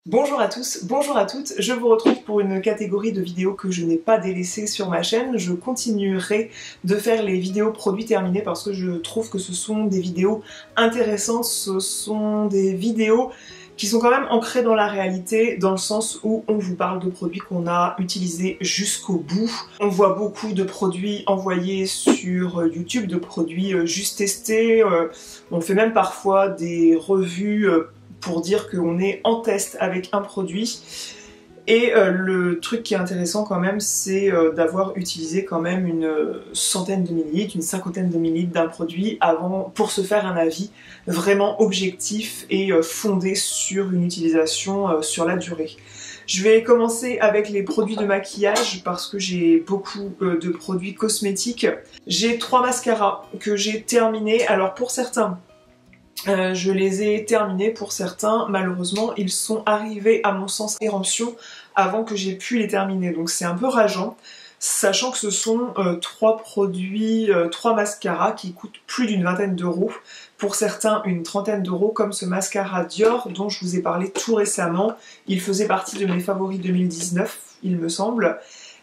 Bonjour à tous, bonjour à toutes, je vous retrouve pour une catégorie de vidéos que je n'ai pas délaissée sur ma chaîne. Je continuerai de faire les vidéos produits terminés parce que je trouve que ce sont des vidéos intéressantes, ce sont des vidéos qui sont quand même ancrées dans la réalité, dans le sens où on vous parle de produits qu'on a utilisés jusqu'au bout. On voit beaucoup de produits envoyés sur YouTube, de produits juste testés, on fait même parfois des revues pour dire qu'on est en test avec un produit. Et le truc qui est intéressant quand même, c'est d'avoir utilisé quand même une centaine de millilitres, une cinquantaine de millilitres d'un produit avant, pour se faire un avis vraiment objectif et fondé sur une utilisation sur la durée. Je vais commencer avec les produits de maquillage parce que j'ai beaucoup de produits cosmétiques. J'ai 3 mascaras que j'ai terminés. Alors pour certains, je les ai terminés, pour certains, malheureusement, ils sont arrivés à mon sens péremption avant que j'ai pu les terminer. Donc c'est un peu rageant, sachant que ce sont 3 produits, 3 mascaras qui coûtent plus d'une vingtaine d'euros. Pour certains, une trentaine d'euros, comme ce mascara Dior dont je vous ai parlé tout récemment. Il faisait partie de mes favoris 2019, il me semble.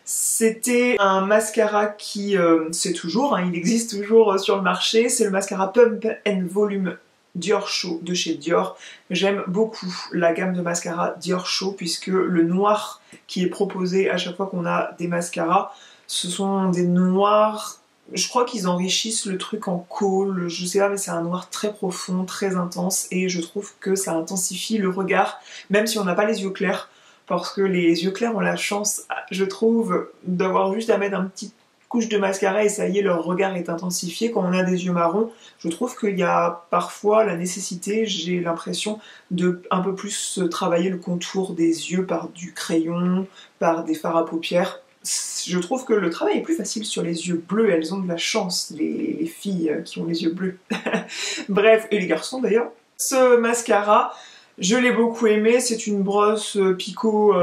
C'était un mascara qui, c'est toujours, hein, il existe toujours sur le marché, c'est le mascara Pump and Volume Dior Show de chez Dior. J'aime beaucoup la gamme de mascara Dior Show puisque le noir qui est proposé à chaque fois qu'on a des mascaras, ce sont des noirs, je crois qu'ils enrichissent le truc en colle, je sais pas, mais c'est un noir très profond, très intense, et je trouve que ça intensifie le regard, même si on n'a pas les yeux clairs, parce que les yeux clairs ont la chance, je trouve, d'avoir juste à mettre un petit couche de mascara et ça y est, leur regard est intensifié. Quand on a des yeux marrons, je trouve qu'il y a parfois la nécessité, j'ai l'impression, de un peu plus travailler le contour des yeux par du crayon, par des fards à paupières. Je trouve que le travail est plus facile sur les yeux bleus, elles ont de la chance, les filles qui ont les yeux bleus. Bref, et les garçons d'ailleurs. Ce mascara, je l'ai beaucoup aimé, c'est une brosse Pico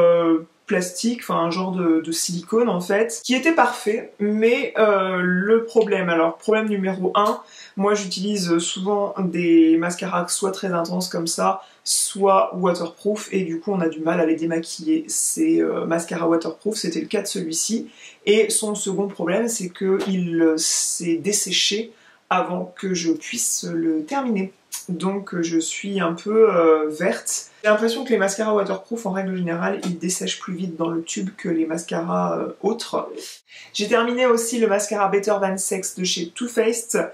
plastique, enfin un genre de silicone en fait, qui était parfait, mais le problème, alors problème numéro 1, moi j'utilise souvent des mascaras soit très intenses comme ça, soit waterproof, et du coup on a du mal à les démaquiller. Ces mascaras waterproof, c'était le cas de celui-ci, et son second problème c'est qu'il s'est desséché avant que je puisse le terminer. Donc je suis un peu verte. J'ai l'impression que les mascaras waterproof, en règle générale, ils dessèchent plus vite dans le tube que les mascaras autres. J'ai terminé aussi le mascara Better Than Sex de chez Too Faced,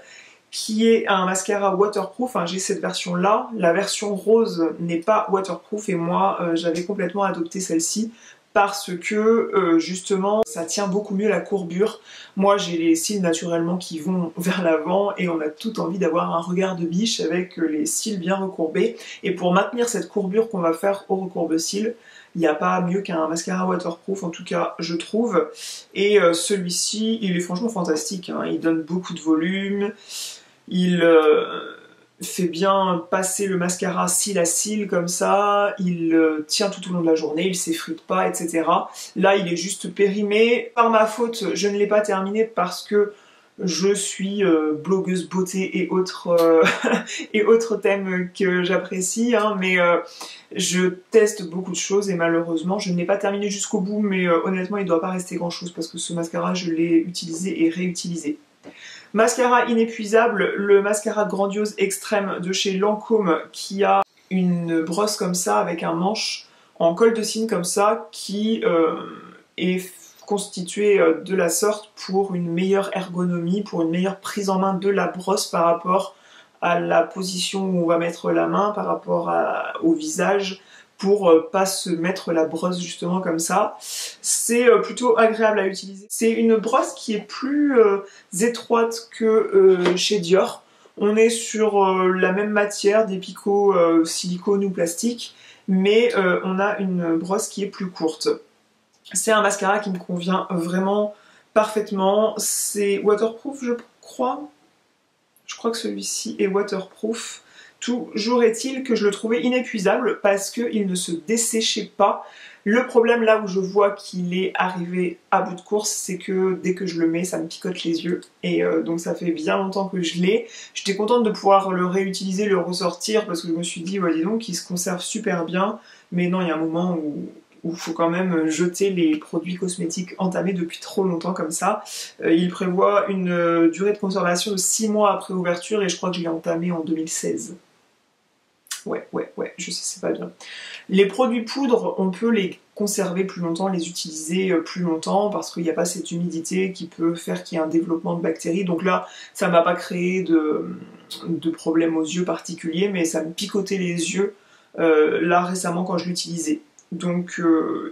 qui est un mascara waterproof. J'ai cette version-là. La version rose n'est pas waterproof et moi, j'avais complètement adopté celle-ci parce que justement ça tient beaucoup mieux la courbure. Moi j'ai les cils naturellement qui vont vers l'avant et on a tout envie d'avoir un regard de biche avec les cils bien recourbés, et pour maintenir cette courbure qu'on va faire au recourbe-cils, il n'y a pas mieux qu'un mascara waterproof, en tout cas je trouve, et celui-ci il est franchement fantastique, hein. Il donne beaucoup de volume, il fait bien passer le mascara cil à cil comme ça, il tient tout au long de la journée, il s'effrite pas, etc. Là il est juste périmé. Par ma faute, je ne l'ai pas terminé parce que je suis blogueuse beauté et autres, et autres thèmes que j'apprécie, hein, mais je teste beaucoup de choses et malheureusement je ne l'ai pas terminé jusqu'au bout, mais honnêtement il ne doit pas rester grand chose parce que ce mascara je l'ai utilisé et réutilisé. Mascara inépuisable, le mascara Grandiose Extrême de chez Lancôme, qui a une brosse comme ça avec un manche en colle de cygne comme ça qui est constitué de la sorte pour une meilleure ergonomie, pour une meilleure prise en main de la brosse par rapport à la position où on va mettre la main, par rapport au visage, pour pas se mettre la brosse justement comme ça. C'est plutôt agréable à utiliser. C'est une brosse qui est plus étroite que chez Dior. On est sur la même matière, des picots silicone ou plastique, mais on a une brosse qui est plus courte. C'est un mascara qui me convient vraiment parfaitement. C'est waterproof, je crois. Je crois que celui-ci est waterproof. Toujours est-il que je le trouvais inépuisable parce qu'il ne se desséchait pas. Le problème là où je vois qu'il est arrivé à bout de course, c'est que dès que je le mets, ça me picote les yeux. Et donc ça fait bien longtemps que je l'ai. J'étais contente de pouvoir le réutiliser, le ressortir, parce que je me suis dit, ouais, dis donc, il se conserve super bien. mais non, il y a un moment où il faut quand même jeter les produits cosmétiques entamés depuis trop longtemps comme ça. Il prévoit une durée de conservation de 6 mois après ouverture et je crois que je l'ai entamé en 2016. Ouais, je sais, c'est pas bien. Les produits poudres, on peut les conserver plus longtemps, les utiliser plus longtemps parce qu'il n'y a pas cette humidité qui peut faire qu'il y ait un développement de bactéries. Donc là, ça m'a pas créé de problème aux yeux particuliers, mais ça me picotait les yeux là récemment quand je l'utilisais. Donc,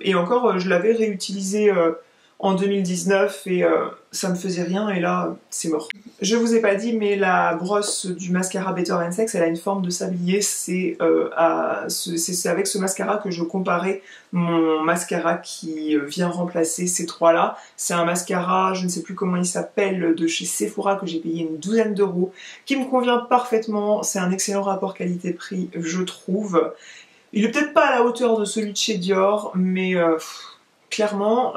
et encore, je l'avais réutilisé en 2019 et ça me faisait rien et là, c'est mort. Je vous ai pas dit, mais la brosse du mascara Better Sex, elle a une forme de sablier. C'est avec ce mascara que je comparais mon mascara qui vient remplacer ces trois-là. C'est un mascara, je ne sais plus comment il s'appelle, de chez Sephora que j'ai payé une douzaine d'euros, qui me convient parfaitement. C'est un excellent rapport qualité-prix, je trouve. Il est peut-être pas à la hauteur de celui de chez Dior, mais clairement,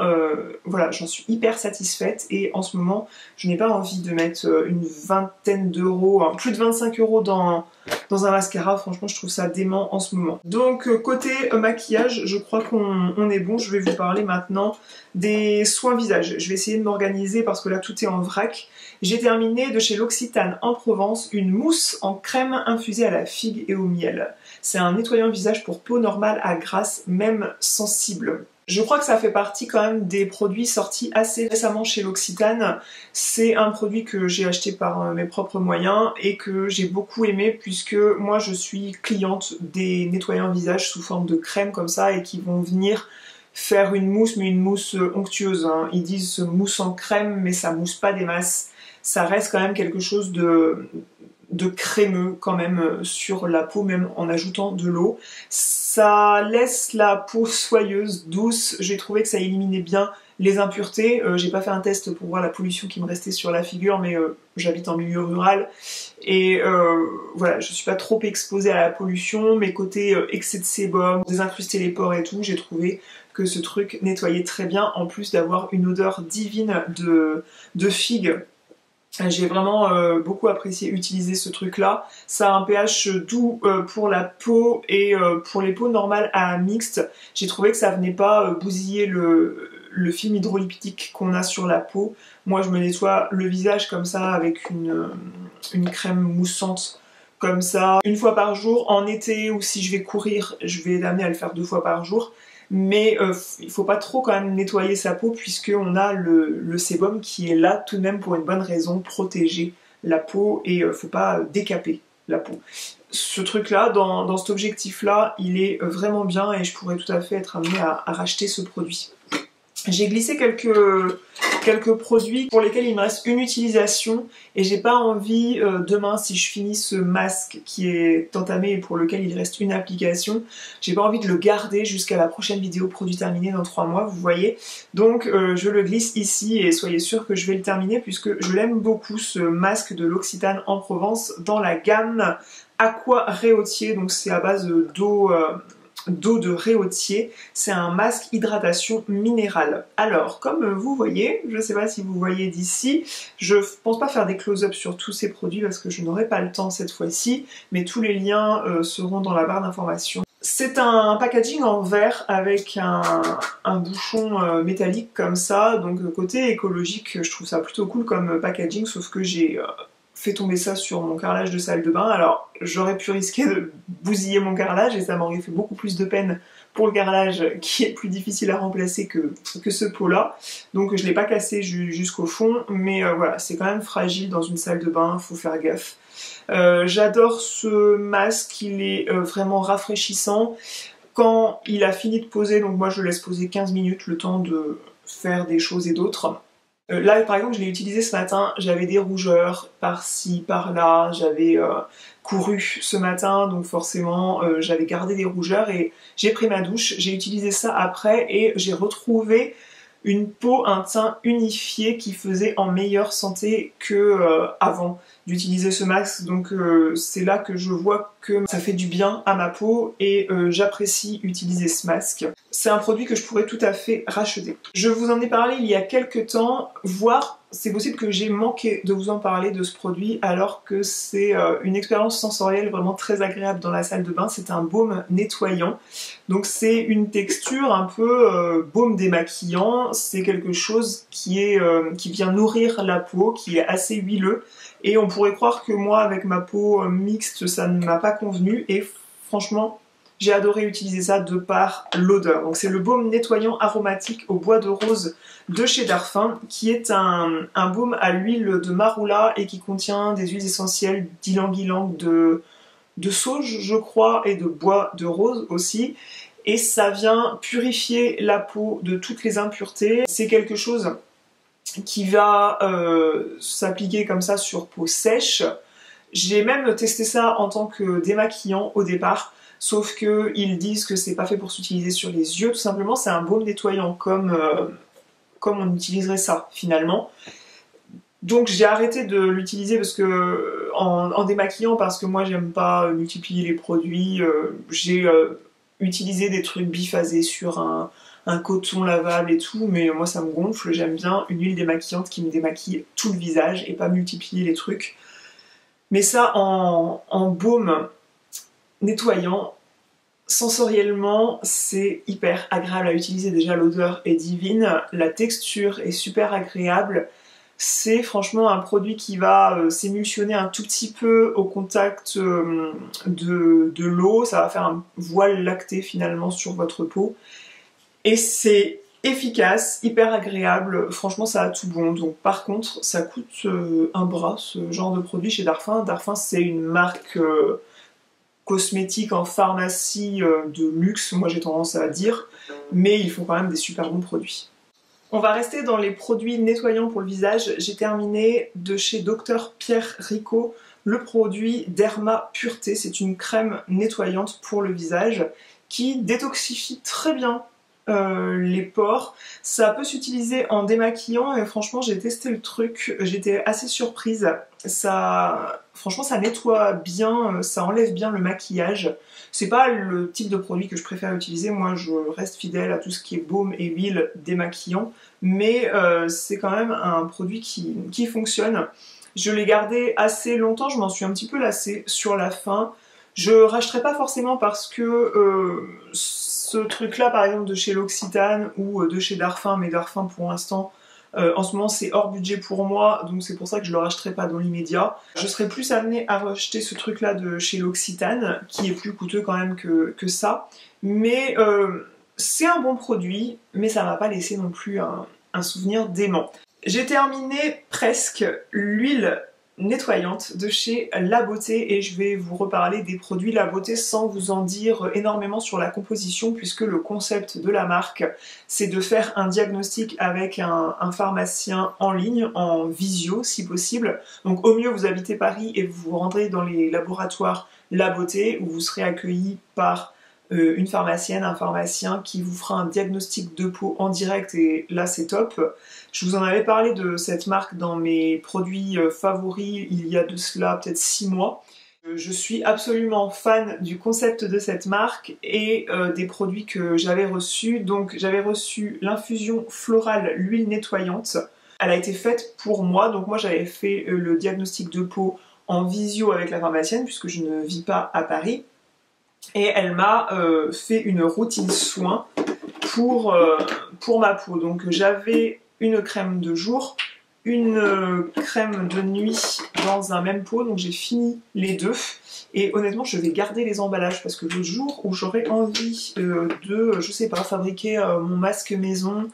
voilà, j'en suis hyper satisfaite et en ce moment, je n'ai pas envie de mettre une vingtaine d'euros, plus de 25 euros dans un mascara. Franchement, je trouve ça dément en ce moment. Donc, côté maquillage, je crois qu'on est bon. Je vais vous parler maintenant des soins visage. Je vais essayer de m'organiser parce que là, tout est en vrac. J'ai terminé de chez L'Occitane en Provence une mousse en crème infusée à la figue et au miel. C'est un nettoyant visage pour peau normale à grasse, même sensible. Je crois que ça fait partie quand même des produits sortis assez récemment chez L'Occitane. C'est un produit que j'ai acheté par mes propres moyens et que j'ai beaucoup aimé puisque moi je suis cliente des nettoyants visage sous forme de crème comme ça et qui vont venir faire une mousse, mais une mousse onctueuse, hein. Ils disent mousse en crème, mais ça mousse pas des masses. Ça reste quand même quelque chose de crémeux quand même sur la peau, même en ajoutant de l'eau. Ça laisse la peau soyeuse, douce. J'ai trouvé que ça éliminait bien les impuretés. J'ai pas fait un test pour voir la pollution qui me restait sur la figure, mais j'habite en milieu rural et voilà, je suis pas trop exposée à la pollution, mais côté excès de sébum, désincruster les pores et tout, j'ai trouvé que ce truc nettoyait très bien, en plus d'avoir une odeur divine de figue. J'ai vraiment beaucoup apprécié utiliser ce truc là. Ça a un pH doux pour la peau et pour les peaux normales à mixte. J'ai trouvé que ça venait pas bousiller le film hydrolipidique qu'on a sur la peau. Moi je me nettoie le visage comme ça avec une crème moussante comme ça, une fois par jour. En été ou si je vais courir, je vais l'amener à le faire 2 fois par jour. Mais il faut pas trop quand même nettoyer sa peau puisqu'on a le sébum qui est là tout de même pour une bonne raison, protéger la peau et faut pas décaper la peau. Ce truc là, dans cet objectif là, il est vraiment bien et je pourrais tout à fait être amenée à racheter ce produit. J'ai glissé quelques produits pour lesquels il me reste une utilisation et j'ai pas envie demain, si je finis ce masque qui est entamé et pour lequel il reste une application, j'ai pas envie de le garder jusqu'à la prochaine vidéo produit terminé dans 3 mois, vous voyez. Donc je le glisse ici et soyez sûr que je vais le terminer puisque je l'aime beaucoup, ce masque de L'Occitane en Provence dans la gamme Aqua Réautier. Donc c'est à base d'eau de réautier, c'est un masque hydratation minérale. Alors, comme vous voyez, je ne sais pas si vous voyez d'ici, je pense pas faire des close-up sur tous ces produits parce que je n'aurai pas le temps cette fois-ci, mais tous les liens seront dans la barre d'informations. C'est un packaging en verre avec un bouchon métallique comme ça, donc côté écologique, je trouve ça plutôt cool comme packaging, sauf que j'ai fait tomber ça sur mon carrelage de salle de bain. Alors j'aurais pu risquer de bousiller mon carrelage et ça m'aurait fait beaucoup plus de peine pour le carrelage qui est plus difficile à remplacer que ce pot là. Donc je l'ai pas cassé jusqu'au fond, mais voilà, c'est quand même fragile dans une salle de bain, faut faire gaffe. J'adore ce masque, il est vraiment rafraîchissant. Quand il a fini de poser, donc moi je le laisse poser 15 minutes, le temps de faire des choses et d'autres. Là par exemple je l'ai utilisé ce matin, j'avais des rougeurs par-ci, par-là, j'avais couru ce matin donc forcément j'avais gardé des rougeurs et j'ai pris ma douche, j'ai utilisé ça après et j'ai retrouvé une peau, un teint unifié qui faisait en meilleure santé que avant. d'utiliser ce masque, donc c'est là que je vois que ça fait du bien à ma peau et j'apprécie utiliser ce masque. C'est un produit que je pourrais tout à fait racheter. Je vous en ai parlé il y a quelques temps, voire c'est possible que j'ai manqué de vous en parler de ce produit alors que c'est une expérience sensorielle vraiment très agréable dans la salle de bain. C'est un baume nettoyant, donc c'est une texture un peu baume démaquillant. C'est quelque chose qui vient nourrir la peau, qui est assez huileux. Et on pourrait croire que moi, avec ma peau mixte, ça ne m'a pas convenu. Et franchement, j'ai adoré utiliser ça de par l'odeur. Donc c'est le baume nettoyant aromatique au bois de rose de chez Darphin, qui est un baume à l'huile de marula et qui contient des huiles essentielles d'ylang-ylang, de sauge, je crois, et de bois de rose aussi. Et ça vient purifier la peau de toutes les impuretés. C'est quelque chose qui va s'appliquer comme ça sur peau sèche. J'ai même testé ça en tant que démaquillant au départ, sauf que ils disent que c'est pas fait pour s'utiliser sur les yeux, tout simplement c'est un baume nettoyant comme on utiliserait ça finalement. Donc j'ai arrêté de l'utiliser parce que en démaquillant, parce que moi j'aime pas multiplier les produits. J'ai utilisé des trucs biphasés sur un coton lavable et tout, mais moi ça me gonfle. J'aime bien une huile démaquillante qui me démaquille tout le visage et pas multiplier les trucs. Mais ça en baume nettoyant, sensoriellement c'est hyper agréable à utiliser. Déjà l'odeur est divine, la texture est super agréable. C'est franchement un produit qui va s'émulsionner un tout petit peu au contact de l'eau. Ça va faire un voile lacté finalement sur votre peau. Et c'est efficace, hyper agréable. Franchement, ça a tout bon. Donc par contre, ça coûte un bras, ce genre de produit chez Darphin. Darphin, c'est une marque cosmétique en pharmacie de luxe, moi j'ai tendance à dire. Mais ils font quand même des super bons produits. On va rester dans les produits nettoyants pour le visage. J'ai terminé de chez Dr Pierre Rico le produit Derma Pureté. C'est une crème nettoyante pour le visage qui détoxifie très bien les pores. Ça peut s'utiliser en démaquillant et franchement j'ai testé le truc, j'étais assez surprise. Franchement ça nettoie bien, ça enlève bien le maquillage. C'est pas le type de produit que je préfère utiliser, moi je reste fidèle à tout ce qui est baume et huile démaquillant, mais c'est quand même un produit qui fonctionne. Je l'ai gardé assez longtemps, je m'en suis un petit peu lassée sur la fin. Je rachèterai pas forcément parce que ce truc là par exemple de chez L'Occitane ou de chez Darphin, mais Darphin pour l'instant en ce moment c'est hors budget pour moi, donc c'est pour ça que je le rachèterai pas dans l'immédiat. Je serais plus amenée à racheter ce truc là de chez L'Occitane qui est plus coûteux quand même que ça, mais c'est un bon produit, mais ça m'a pas laissé non plus un souvenir dément. J'ai terminé presque l'huile nettoyante de chez La Beauté et je vais vous reparler des produits La Beauté sans vous en dire énormément sur la composition, puisque le concept de la marque c'est de faire un diagnostic avec un pharmacien en ligne, en visio si possible. Donc au mieux vous habitez Paris et vous vous rendrez dans les laboratoires La Beauté où vous serez accueilli par une pharmacienne, un pharmacien qui vous fera un diagnostic de peau en direct et là c'est top. Je vous en avais parlé de cette marque dans mes produits favoris il y a de cela peut-être 6 mois. Je suis absolument fan du concept de cette marque et des produits que j'avais reçus. Donc j'avais reçu l'infusion florale, l'huile nettoyante. Elle a été faite pour moi, donc moi j'avais fait le diagnostic de peau en visio avec la pharmacienne puisque je ne vis pas à Paris. Et elle m'a fait une routine soin pour ma peau. Donc j'avais une crème de jour, une crème de nuit dans un même pot, donc j'ai fini les deux. Et honnêtement je vais garder les emballages parce que le jour où j'aurai envie je sais pas, fabriquer mon masque maison,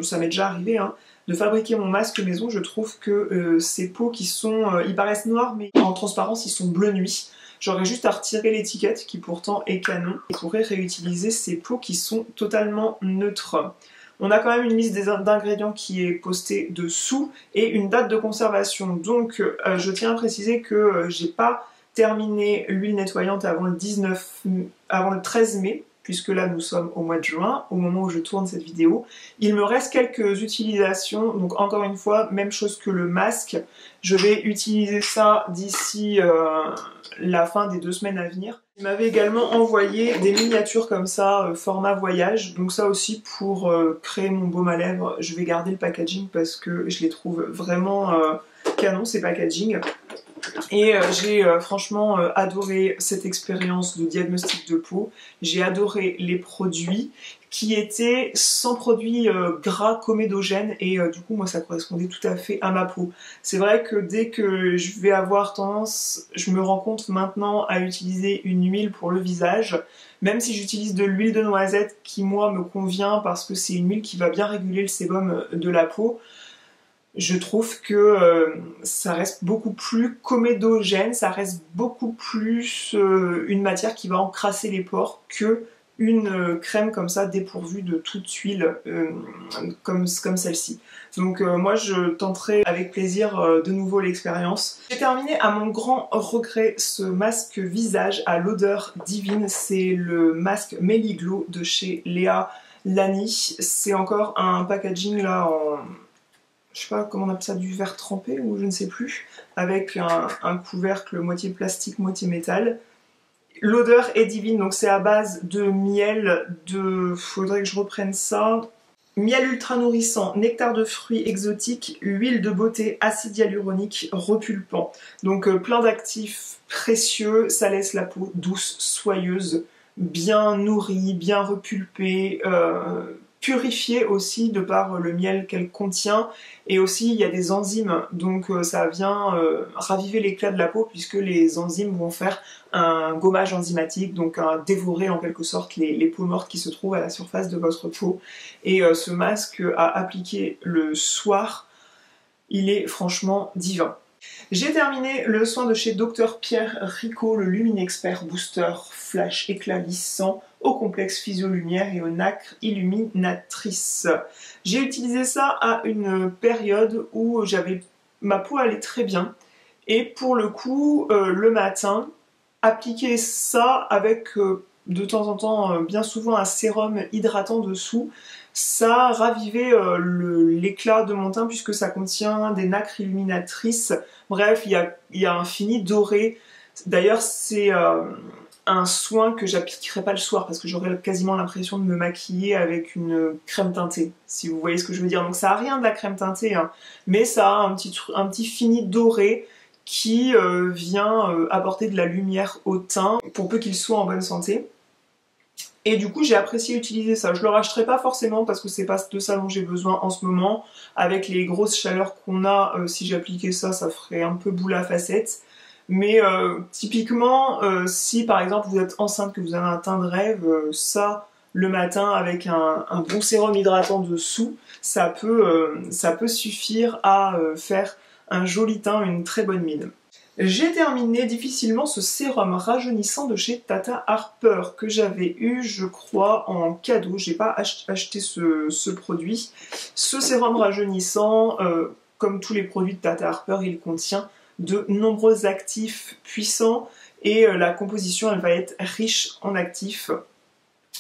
ça m'est déjà arrivé hein, de fabriquer mon masque maison, je trouve que ces pots qui sont, ils paraissent noirs mais en transparence ils sont bleu nuit. J'aurais juste à retirer l'étiquette qui pourtant est canon et pourrais réutiliser ces pots qui sont totalement neutres. On a quand même une liste d'ingrédients qui est postée dessous et une date de conservation. Donc je tiens à préciser que j'ai pas terminé l'huile nettoyante avant le 13 mai. puisque là nous sommes au mois de juin, au moment où je tourne cette vidéo. Il me reste quelques utilisations, donc encore une fois, même chose que le masque. Je vais utiliser ça d'ici la fin des 2 semaines à venir. Il m'avait également envoyé des miniatures comme ça, format voyage, donc ça aussi pour créer mon baume à lèvres. Je vais garder le packaging parce que je les trouve vraiment canon ces packaging. Et j'ai franchement adoré cette expérience de diagnostic de peau. J'ai adoré les produits qui étaient sans produits gras comédogènes et du coup moi ça correspondait tout à fait à ma peau. C'est vrai que dès que je vais avoir tendance, je me rends compte maintenant à utiliser une huile pour le visage, même si j'utilise de l'huile de noisette qui moi me convient parce que c'est une huile qui va bien réguler le sébum de la peau. Je trouve que ça reste beaucoup plus comédogène, ça reste beaucoup plus une matière qui va encrasser les pores que une crème comme ça dépourvue de toute huile comme celle-ci. Donc moi je tenterai avec plaisir de nouveau l'expérience. J'ai terminé à mon grand regret ce masque visage à l'odeur divine, c'est le masque Meliglo de chez Léa Lani. C'est encore un packaging là en... je sais pas comment on appelle ça, du verre trempé ou je ne sais plus, avec un couvercle moitié plastique, moitié métal. L'odeur est divine, donc c'est à base de miel, faudrait que je reprenne ça, miel ultra nourrissant, nectar de fruits exotiques, huile de beauté, acide hyaluronique, repulpant. Donc plein d'actifs précieux, ça laisse la peau douce, soyeuse, bien nourrie, bien repulpée, purifiée aussi de par le miel qu'elle contient, et aussi il y a des enzymes, donc ça vient raviver l'éclat de la peau puisque les enzymes vont faire un gommage enzymatique, donc dévorer en quelque sorte les peaux mortes qui se trouvent à la surface de votre peau. Et ce masque à appliquer le soir, il est franchement divin. J'ai terminé le soin de chez Dr Pierre Ricot, le Luminexpert Booster Flash Éclat Lissant au complexe Physio-Lumière et au nacre illuminatrice. J'ai utilisé ça à une période où ma peau allait très bien et pour le coup le matin, appliquer ça avec de temps en temps, bien souvent un sérum hydratant dessous, ça ravivait l'éclat de mon teint puisque ça contient des nacres illuminatrices. Bref, il y a un fini doré. D'ailleurs, c'est un soin que j'appliquerai pas le soir parce que j'aurais quasiment l'impression de me maquiller avec une crème teintée, si vous voyez ce que je veux dire. Donc ça a rien de la crème teintée, hein, mais ça a un petit fini doré qui vient apporter de la lumière au teint pour peu qu'il soit en bonne santé. Et du coup j'ai apprécié utiliser ça. Je le rachèterai pas forcément parce que c'est pas de ça dont j'ai besoin en ce moment. Avec les grosses chaleurs qu'on a, si j'appliquais ça, ça ferait un peu boule à facettes. Mais typiquement, si par exemple vous êtes enceinte, que vous avez un teint de rêve, ça le matin avec un bon sérum hydratant dessous, ça peut suffire à faire un joli teint, une très bonne mine. J'ai terminé difficilement ce sérum rajeunissant de chez Tata Harper que j'avais eu, je crois, en cadeau. J'ai pas acheté ce produit. Ce sérum rajeunissant, comme tous les produits de Tata Harper, il contient de nombreux actifs puissants et la composition elle va être riche en actifs.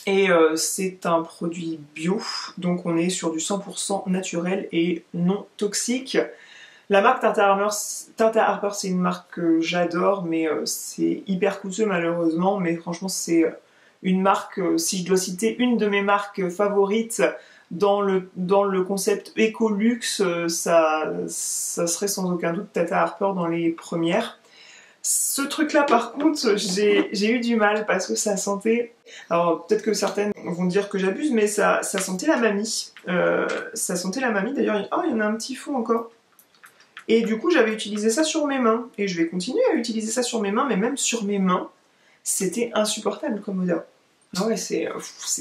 Et c'est un produit bio, donc on est sur du 100% naturel et non toxique. La marque Tata Harper, c'est une marque que j'adore, mais c'est hyper coûteux malheureusement. Mais franchement, c'est une marque, si je dois citer une de mes marques favorites dans le concept éco-luxe, ça serait sans aucun doute Tata Harper dans les premières. Ce truc-là, par contre, j'ai eu du mal parce que ça sentait... Alors, peut-être que certaines vont dire que j'abuse, mais ça sentait la mamie. Ça sentait la mamie, d'ailleurs, oh, il y en a un petit fond encore. Et du coup, j'avais utilisé ça sur mes mains. Et je vais continuer à utiliser ça sur mes mains, mais même sur mes mains, c'était insupportable comme odeur. Ah ouais, c'est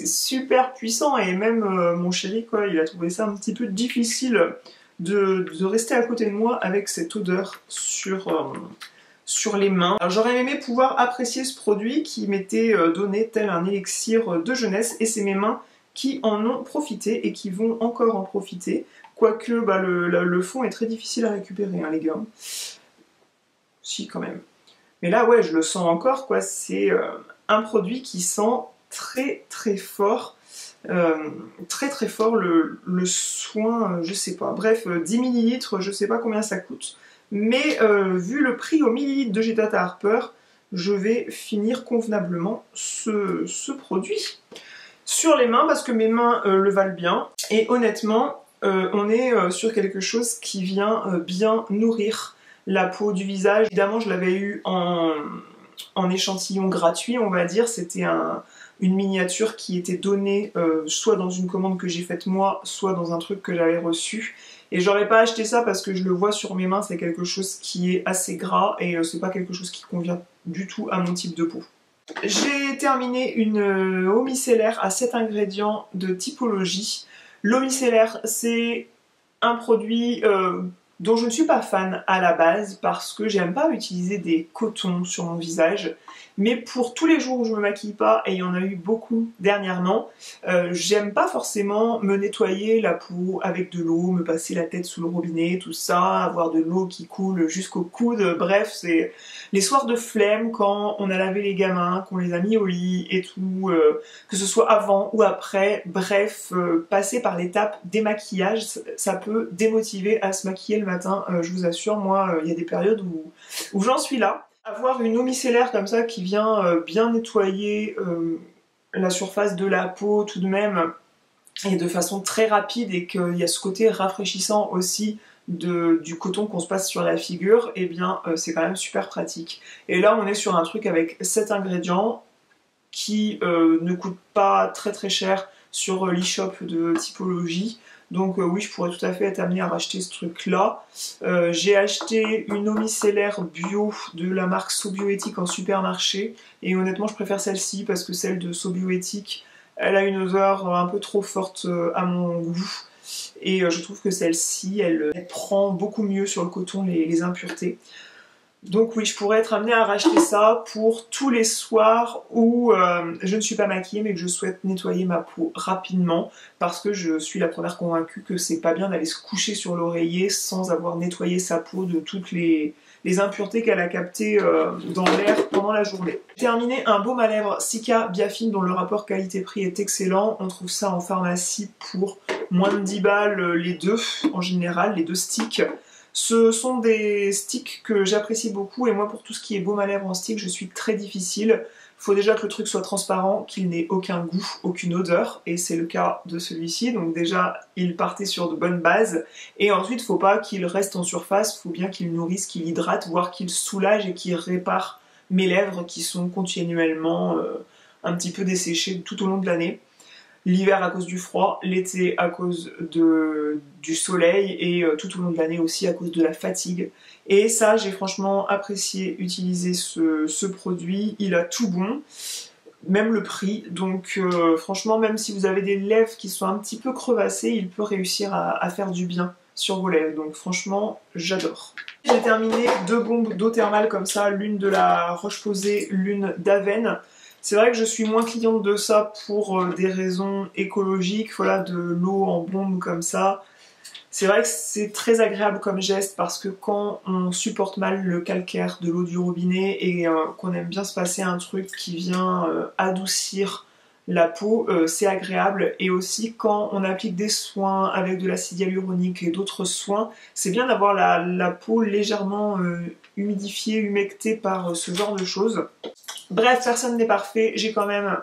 super puissant. Et même mon chéri, quoi, il a trouvé ça un petit peu difficile de rester à côté de moi avec cette odeur sur les mains. Alors j'aurais aimé pouvoir apprécier ce produit qui m'était donné tel un élixir de jeunesse. Et c'est mes mains qui en ont profité et qui vont encore en profiter. Quoique bah, le fond est très difficile à récupérer, hein, les gars. Si, quand même. Mais là, ouais, je le sens encore, quoi. C'est un produit qui sent très très fort. Très fort le soin, je sais pas. Bref, 10 ml, je sais pas combien ça coûte. Mais vu le prix au millilitre de G-Tata Harper, je vais finir convenablement ce produit. Sur les mains, parce que mes mains le valent bien. Et honnêtement, on est sur quelque chose qui vient bien nourrir la peau du visage. Évidemment, je l'avais eu en échantillon gratuit, on va dire. C'était une miniature qui était donnée soit dans une commande que j'ai faite moi, soit dans un truc que j'avais reçu. Et j'aurais pas acheté ça parce que je le vois sur mes mains, c'est quelque chose qui est assez gras et c'est pas quelque chose qui convient du tout à mon type de peau. J'ai terminé une eau micellaire à 7 ingrédients de typologie. L'eau micellaire, c'est un produit dont je ne suis pas fan à la base parce que j'aime pas utiliser des cotons sur mon visage. Mais pour tous les jours où je me maquille pas, et il y en a eu beaucoup dernièrement, j'aime pas forcément me nettoyer la peau avec de l'eau, me passer la tête sous le robinet, tout ça, avoir de l'eau qui coule jusqu'au coude. Bref, c'est les soirs de flemme quand on a lavé les gamins, qu'on les a mis au lit et tout, que ce soit avant ou après. Bref, passer par l'étape démaquillage, ça peut démotiver à se maquiller le matin, je vous assure. Moi, il y a des périodes où j'en suis là. Avoir une eau micellaire comme ça qui vient bien nettoyer la surface de la peau tout de même et de façon très rapide, et qu'il y a ce côté rafraîchissant aussi du coton qu'on se passe sur la figure, et bien c'est quand même super pratique. Et là on est sur un truc avec 7 ingrédients qui ne coûtent pas très très cher sur l'e-shop de typologie. Donc oui, je pourrais tout à fait être amenée à racheter ce truc-là. J'ai acheté une eau micellaire bio de la marque Sobioéthique en supermarché. Et honnêtement, je préfère celle-ci parce que celle de Sobioéthique, elle a une odeur un peu trop forte à mon goût. Et je trouve que celle-ci, elle prend beaucoup mieux sur le coton les impuretés. Donc oui, je pourrais être amenée à racheter ça pour tous les soirs où je ne suis pas maquillée mais que je souhaite nettoyer ma peau rapidement, parce que je suis la première convaincue que c'est pas bien d'aller se coucher sur l'oreiller sans avoir nettoyé sa peau de toutes les impuretés qu'elle a captées dans l'air pendant la journée. J'ai terminé un baume à lèvres Cica Biafine dont le rapport qualité-prix est excellent. On trouve ça en pharmacie pour moins de 10 balles les deux, en général, les deux sticks. Ce sont des sticks que j'apprécie beaucoup, et moi pour tout ce qui est baume à lèvres en stick, je suis très difficile. Il faut déjà que le truc soit transparent, qu'il n'ait aucun goût, aucune odeur, et c'est le cas de celui-ci. Donc déjà, il partait sur de bonnes bases, et ensuite il ne faut pas qu'il reste en surface, il faut bien qu'il nourrisse, qu'il hydrate, voire qu'il soulage et qu'il répare mes lèvres qui sont continuellement un petit peu desséchées tout au long de l'année. L'hiver à cause du froid, l'été à cause du soleil, et tout au long de l'année aussi à cause de la fatigue. Et ça, j'ai franchement apprécié utiliser ce produit. Il a tout bon, même le prix. Donc franchement, même si vous avez des lèvres qui sont un petit peu crevassées, il peut réussir à faire du bien sur vos lèvres. Donc franchement, j'adore. J'ai terminé 2 bombes d'eau thermale comme ça, l'une de la Roche-Posay, l'une d'Aven. C'est vrai que je suis moins cliente de ça pour des raisons écologiques, voilà, de l'eau en bombe comme ça. C'est vrai que c'est très agréable comme geste parce que quand on supporte mal le calcaire de l'eau du robinet et qu'on aime bien se passer un truc qui vient adoucir la peau, c'est agréable. Et aussi quand on applique des soins avec de l'acide hyaluronique et d'autres soins, c'est bien d'avoir la peau légèrement humidifiée, humectée par ce genre de choses. Bref, personne n'est parfait, j'ai quand même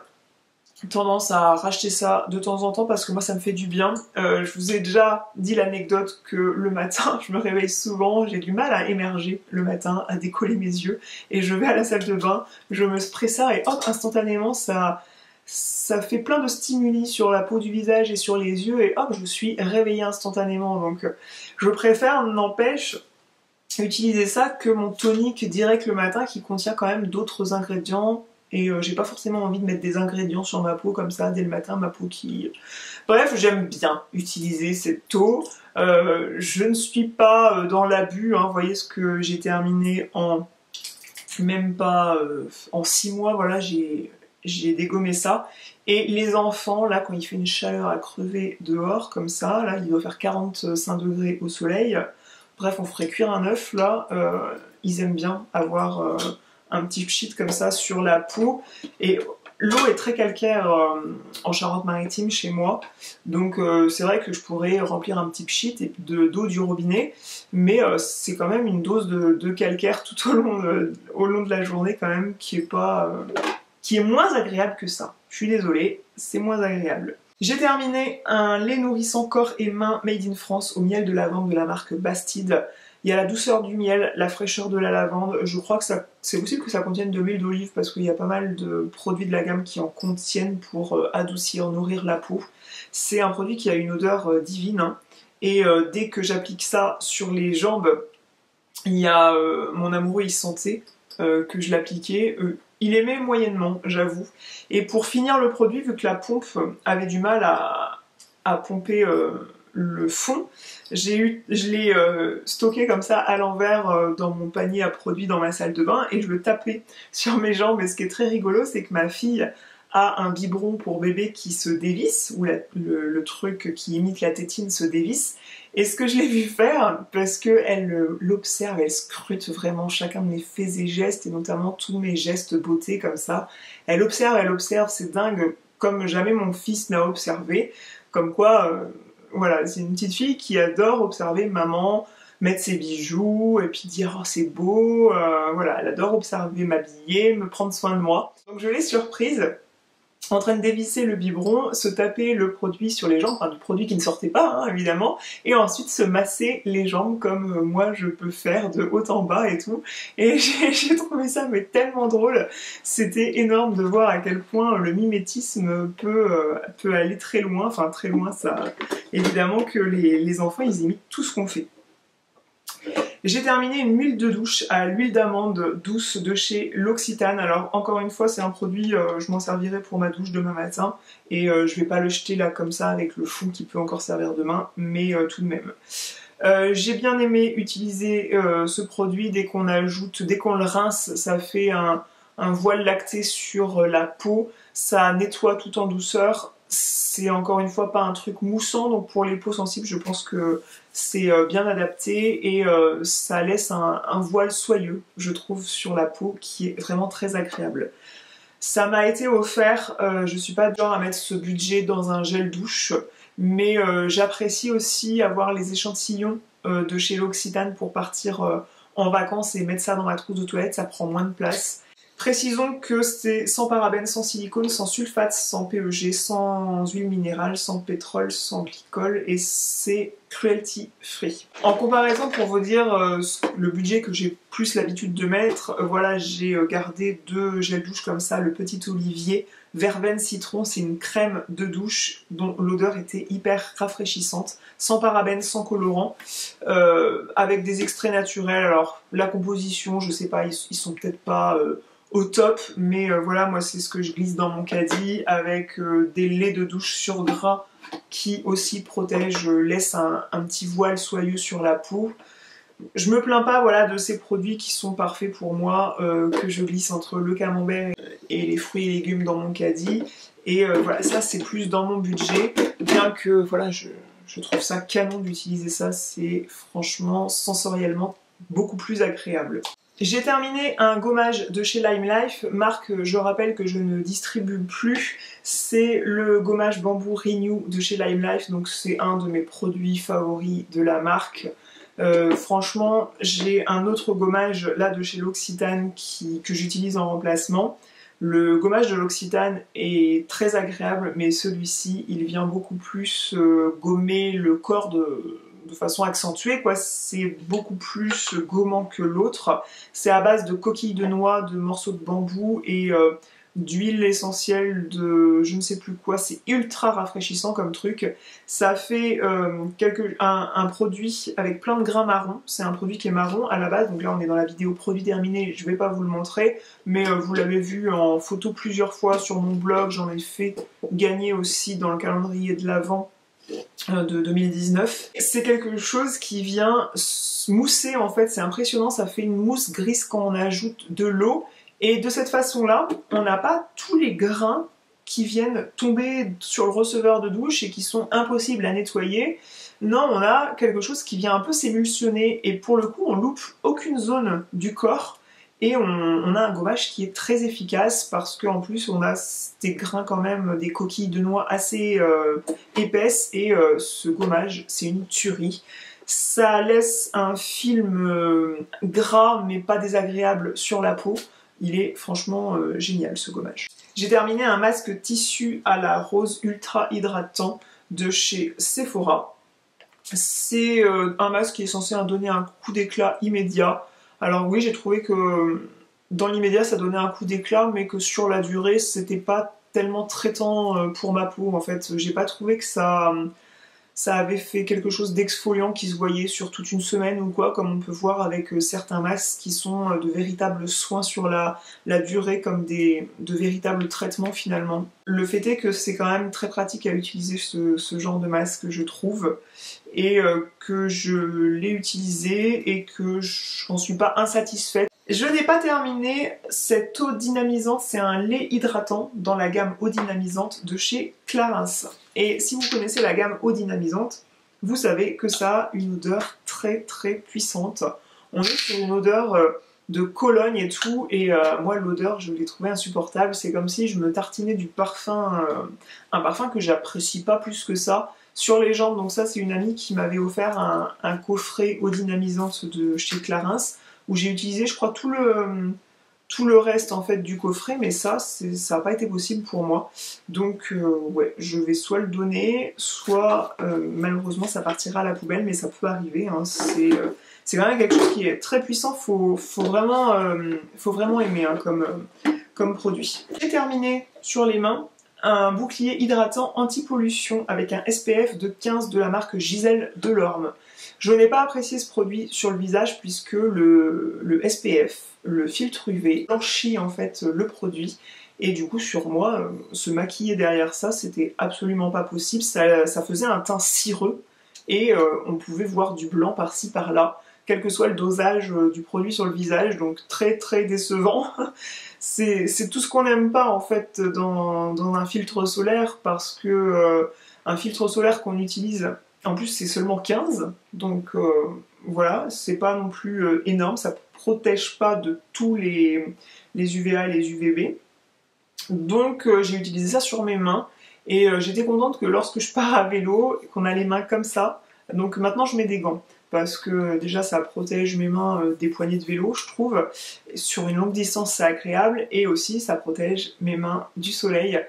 tendance à racheter ça de temps en temps parce que moi ça me fait du bien. Je vous ai déjà dit l'anecdote que le matin je me réveille souvent, j'ai du mal à émerger le matin, à décoller mes yeux, et je vais à la salle de bain, je me spray ça et hop, instantanément ça fait plein de stimuli sur la peau du visage et sur les yeux, et hop, je suis réveillée instantanément. Donc je préfère, n'empêche, utiliser ça que mon tonique direct le matin qui contient quand même d'autres ingrédients, et j'ai pas forcément envie de mettre des ingrédients sur ma peau comme ça dès le matin, ma peau qui... Bref, j'aime bien utiliser cette eau. Je ne suis pas dans l'abus, hein. Vous voyez ce que j'ai terminé en même pas en 6 mois, voilà, j'ai dégommé ça. Et les enfants, là, quand il fait une chaleur à crever dehors comme ça, là il doit faire 45 degrés au soleil. Bref, on ferait cuire un œuf, là, ils aiment bien avoir un petit pchit comme ça sur la peau. Et l'eau est très calcaire en Charente-Maritime chez moi, donc c'est vrai que je pourrais remplir un petit pchit d'eau du robinet, mais c'est quand même une dose de calcaire tout au long de la journée quand même qui est moins agréable que ça. Je suis désolée, c'est moins agréable. J'ai terminé un lait nourrissant corps et mains made in France au miel de lavande de la marque Bastide. Il y a la douceur du miel, la fraîcheur de la lavande. Je crois que c'est possible que ça contienne de l'huile d'olive parce qu'il y a pas mal de produits de la gamme qui en contiennent pour adoucir, nourrir la peau. C'est un produit qui a une odeur divine, hein. Et dès que j'applique ça sur les jambes, il y a mon amoureux, il sentait que je l'appliquais. Il aimait moyennement, j'avoue. Et pour finir le produit, vu que la pompe avait du mal à pomper le fond, je l'ai stocké comme ça à l'envers dans mon panier à produits dans ma salle de bain et je le tapais sur mes jambes. Et ce qui est très rigolo, c'est que ma fille a un biberon pour bébé qui se dévisse, où le truc qui imite la tétine se dévisse. Et ce que je l'ai vu faire, parce qu'elle l'observe, elle scrute vraiment chacun de mes faits et gestes, et notamment tous mes gestes beauté comme ça. Elle observe, c'est dingue, comme jamais mon fils n'a observé. Comme quoi, voilà, c'est une petite fille qui adore observer maman, mettre ses bijoux, et puis dire « oh c'est beau », voilà, elle adore observer, m'habiller, me prendre soin de moi. Donc je l'ai surprise en train de dévisser le biberon, se taper le produit sur les jambes, enfin du produit qui ne sortait pas, hein, évidemment, et ensuite se masser les jambes comme moi je peux faire de haut en bas et tout. Et j'ai trouvé ça mais tellement drôle. C'était énorme de voir à quel point le mimétisme peut aller très loin, enfin très loin, ça. Évidemment que les enfants ils imitent tout ce qu'on fait. J'ai terminé une huile de douche à l'huile d'amande douce de chez L'Occitane. Alors encore une fois c'est un produit, je m'en servirai pour ma douche demain matin et je vais pas le jeter là comme ça avec le fond qui peut encore servir demain, mais tout de même. J'ai bien aimé utiliser ce produit dès qu'on le rince, ça fait un voile lacté sur la peau, ça nettoie tout en douceur. C'est encore une fois pas un truc moussant, donc pour les peaux sensibles, je pense que c'est bien adapté et ça laisse un voile soyeux, je trouve, sur la peau qui est vraiment très agréable. Ça m'a été offert, je suis pas du genre à mettre ce budget dans un gel douche, mais j'apprécie aussi avoir les échantillons de chez L'Occitane pour partir en vacances et mettre ça dans ma trousse de toilette, ça prend moins de place. Précisons que c'est sans parabènes, sans silicone, sans sulfate, sans PEG, sans huile minérale, sans pétrole, sans glycol et c'est cruelty free. En comparaison, pour vous dire le budget que j'ai plus l'habitude de mettre, voilà, j'ai gardé 2 gels douche comme ça, le Petit Olivier Verveine Citron, c'est une crème de douche dont l'odeur était hyper rafraîchissante, sans parabènes, sans colorant, avec des extraits naturels. Alors la composition, je sais pas, ils sont peut-être pas au top, mais voilà, moi c'est ce que je glisse dans mon caddie avec des laits de douche sur gras qui aussi protègent, laissent un petit voile soyeux sur la peau. Je me plains pas, voilà, de ces produits qui sont parfaits pour moi, que je glisse entre le camembert et les fruits et légumes dans mon caddie. Et voilà, ça c'est plus dans mon budget, bien que voilà, je trouve ça canon d'utiliser ça, c'est franchement sensoriellement beaucoup plus agréable. J'ai terminé un gommage de chez Lime Life, marque je rappelle que je ne distribue plus, c'est le gommage bambou Renew de chez Lime Life, donc c'est un de mes produits favoris de la marque. Franchement, j'ai un autre gommage là de chez L'Occitane que j'utilise en remplacement. Le gommage de L'Occitane est très agréable, mais celui-ci, il vient beaucoup plus gommer le corps de façon accentuée, quoi. C'est beaucoup plus gommant que l'autre. C'est à base de coquilles de noix, de morceaux de bambou et d'huile essentielle de je ne sais plus quoi. C'est ultra rafraîchissant comme truc. Ça fait un produit avec plein de grains marrons. C'est un produit qui est marron à la base, donc là on est dans la vidéo produit terminé, je vais pas vous le montrer, mais vous l'avez vu en photo plusieurs fois sur mon blog, j'en ai fait gagner aussi dans le calendrier de l'Avent de 2019. C'est quelque chose qui vient mousser en fait, c'est impressionnant, ça fait une mousse grise quand on ajoute de l'eau et de cette façon-là, on n'a pas tous les grains qui viennent tomber sur le receveur de douche et qui sont impossibles à nettoyer. Non, on a quelque chose qui vient un peu s'émulsionner et pour le coup, on loupe aucune zone du corps et on a un gommage qui est très efficace parce qu'en plus on a des grains quand même, des coquilles de noix assez épaisses, et ce gommage c'est une tuerie. Ça laisse un film gras mais pas désagréable sur la peau. Il est franchement génial ce gommage. J'ai terminé un masque tissu à la rose ultra hydratant de chez Sephora. C'est un masque qui est censé donner un coup d'éclat immédiat. Alors oui, j'ai trouvé que dans l'immédiat ça donnait un coup d'éclat, mais que sur la durée c'était pas tellement traitant pour ma peau en fait. J'ai pas trouvé que ça avait fait quelque chose d'exfoliant qui se voyait sur toute une semaine ou quoi, comme on peut voir avec certains masques qui sont de véritables soins sur la durée, comme de véritables traitements finalement. Le fait est que c'est quand même très pratique à utiliser ce genre de masque, je trouve, et que je l'ai utilisé et que j'en suis pas insatisfaite. Je n'ai pas terminé cette eau dynamisante, c'est un lait hydratant dans la gamme eau dynamisante de chez Clarins. Et si vous connaissez la gamme eau dynamisante, vous savez que ça a une odeur très très puissante. On est sur une odeur de Cologne et tout, et moi l'odeur je l'ai trouvée insupportable. C'est comme si je me tartinais du parfum, un parfum que j'apprécie pas plus que ça, sur les jambes. Donc ça c'est une amie qui m'avait offert un coffret eau dynamisante de chez Clarins, où j'ai utilisé je crois tout le reste en fait du coffret, mais ça n'a pas été possible pour moi. Donc ouais, je vais soit le donner, soit malheureusement ça partira à la poubelle, mais ça peut arriver, hein. C'est quand même quelque chose qui est très puissant, faut vraiment aimer hein, comme produit. J'ai terminé sur les mains un bouclier hydratant anti-pollution avec un SPF de 15 de la marque Gisèle Delorme. Je n'ai pas apprécié ce produit sur le visage puisque le SPF, le filtre UV, blanchit en fait le produit, et du coup sur moi, se maquiller derrière ça, c'était absolument pas possible. Ça faisait un teint cireux, et on pouvait voir du blanc par-ci par-là, quel que soit le dosage du produit sur le visage, donc très très décevant. C'est tout ce qu'on n'aime pas en fait dans un filtre solaire, parce que un filtre solaire qu'on utilise, en plus c'est seulement 15, donc voilà, c'est pas non plus énorme, ça protège pas de tous les UVA et les UVB. Donc j'ai utilisé ça sur mes mains, et j'étais contente que lorsque je pars à vélo, qu'on a les mains comme ça. Donc maintenant je mets des gants, parce que déjà ça protège mes mains des poignées de vélo, je trouve. Sur une longue distance c'est agréable, et aussi ça protège mes mains du soleil.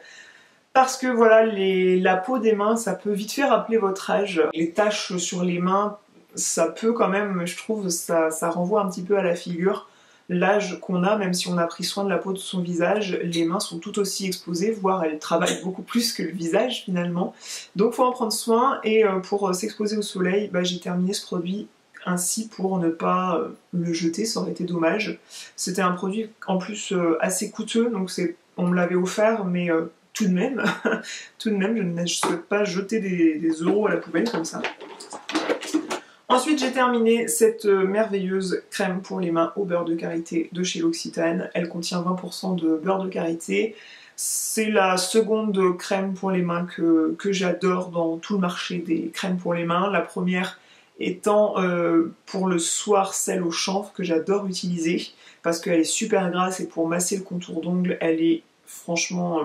Parce que voilà, la peau des mains, ça peut vite fait rappeler votre âge. Les taches sur les mains, ça peut quand même, je trouve, ça renvoie un petit peu à la figure. L'âge qu'on a, même si on a pris soin de la peau de son visage, les mains sont tout aussi exposées, voire elles travaillent beaucoup plus que le visage finalement. Donc faut en prendre soin, et pour s'exposer au soleil, j'ai terminé ce produit ainsi pour ne pas le jeter, ça aurait été dommage. C'était un produit en plus assez coûteux, donc on me l'avait offert, mais tout de même, je ne souhaite pas jeter des euros à la poubelle comme ça. Ensuite, j'ai terminé cette merveilleuse crème pour les mains au beurre de karité de chez L'Occitane. Elle contient 20% de beurre de karité. C'est la seconde crème pour les mains que j'adore dans tout le marché des crèmes pour les mains. La première étant pour le soir celle au chanvre, que j'adore utiliser parce qu'elle est super grasse, et pour masser le contour d'ongles, elle est franchement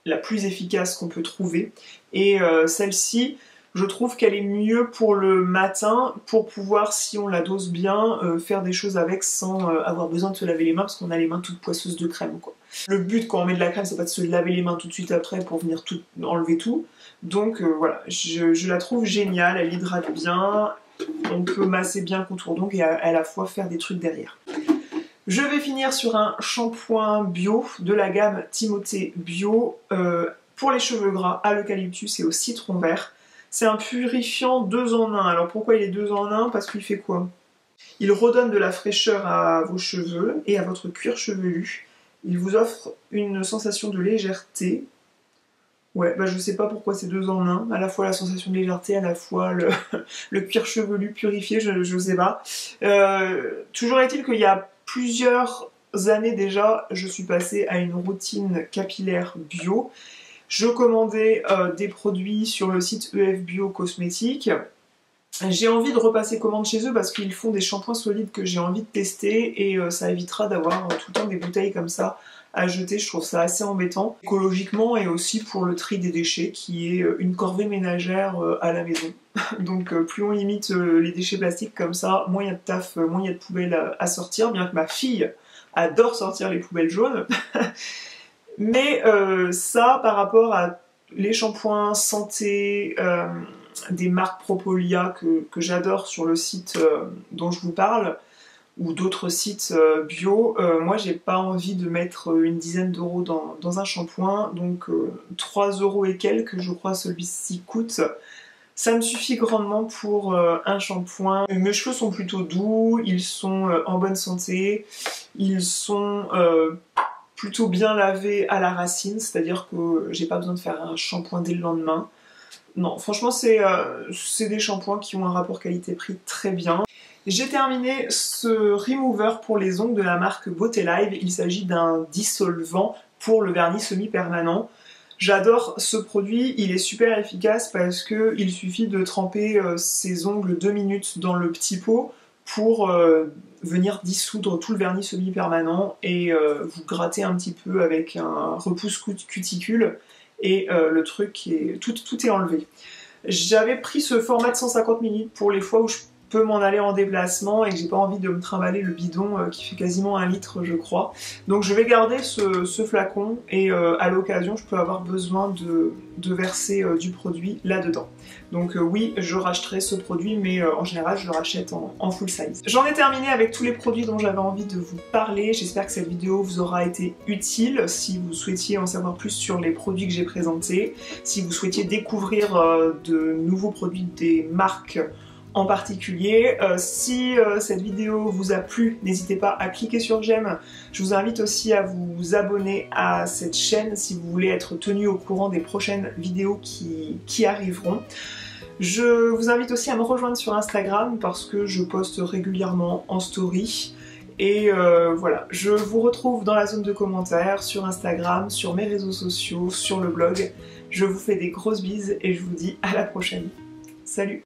la plus efficace qu'on peut trouver. Et celle-ci, je trouve qu'elle est mieux pour le matin, pour pouvoir, si on la dose bien, faire des choses avec sans avoir besoin de se laver les mains, parce qu'on a les mains toutes poisseuses de crème, quoi. Le but quand on met de la crème, c'est pas de se laver les mains tout de suite après pour venir enlever tout. Donc voilà, je la trouve géniale, elle hydrate bien, on peut masser bien le contour d'ongles et à la fois faire des trucs derrière. Je vais finir sur un shampoing bio de la gamme Timothée Bio pour les cheveux gras à l'eucalyptus et au citron vert. C'est un purifiant 2 en 1. Alors pourquoi il est 2 en 1? Parce qu'il fait quoi? Il redonne de la fraîcheur à vos cheveux et à votre cuir chevelu. Il vous offre une sensation de légèreté. Ouais, je sais pas pourquoi c'est 2 en 1. À la fois la sensation de légèreté, à la fois le cuir chevelu purifié, je sais pas. Toujours est-il qu'il y a plusieurs années déjà, je suis passée à une routine capillaire bio. Je commandais des produits sur le site EF Bio Cosmétiques. J'ai envie de repasser commande chez eux parce qu'ils font des shampoings solides que j'ai envie de tester et ça évitera d'avoir tout le temps des bouteilles comme ça à jeter. Je trouve ça assez embêtant, écologiquement et aussi pour le tri des déchets qui est une corvée ménagère à la maison. Donc plus on limite les déchets plastiques comme ça, moins il y a de taf, moins il y a de poubelles à sortir, bien que ma fille adore sortir les poubelles jaunes. Mais ça, par rapport à les shampoings santé, des marques Propolia que j'adore sur le site dont je vous parle, ou d'autres sites bio, moi j'ai pas envie de mettre une dizaine d'euros dans un shampoing, donc 3 euros et quelques, je crois celui-ci coûte. Ça me suffit grandement pour un shampoing. Mes cheveux sont plutôt doux, ils sont en bonne santé, ils sont plutôt bien lavés à la racine, c'est-à-dire que j'ai pas besoin de faire un shampoing dès le lendemain. Non, franchement c'est des shampoings qui ont un rapport qualité-prix très bien. J'ai terminé ce remover pour les ongles de la marque Beauté Live. Il s'agit d'un dissolvant pour le vernis semi-permanent. J'adore ce produit, il est super efficace parce qu'il suffit de tremper ses ongles 2 minutes dans le petit pot pour venir dissoudre tout le vernis semi-permanent et vous gratter un petit peu avec un repousse cuticule et le truc est tout est enlevé. J'avais pris ce format de 150 ml pour les fois où je peux m'en aller en déplacement et que j'ai pas envie de me trimballer le bidon qui fait quasiment 1 litre je crois. Donc je vais garder ce flacon et à l'occasion je peux avoir besoin de verser du produit là-dedans. Donc oui, je rachèterai ce produit mais en général je le rachète en full size. J'en ai terminé avec tous les produits dont j'avais envie de vous parler. J'espère que cette vidéo vous aura été utile si vous souhaitiez en savoir plus sur les produits que j'ai présentés, si vous souhaitiez découvrir de nouveaux produits des marques en particulier. Si cette vidéo vous a plu, n'hésitez pas à cliquer sur j'aime. Je vous invite aussi à vous abonner à cette chaîne si vous voulez être tenu au courant des prochaines vidéos qui arriveront. Je vous invite aussi à me rejoindre sur Instagram parce que je poste régulièrement en story. Et voilà, je vous retrouve dans la zone de commentaires, sur Instagram, sur mes réseaux sociaux, sur le blog. Je vous fais des grosses bises et je vous dis à la prochaine. Salut!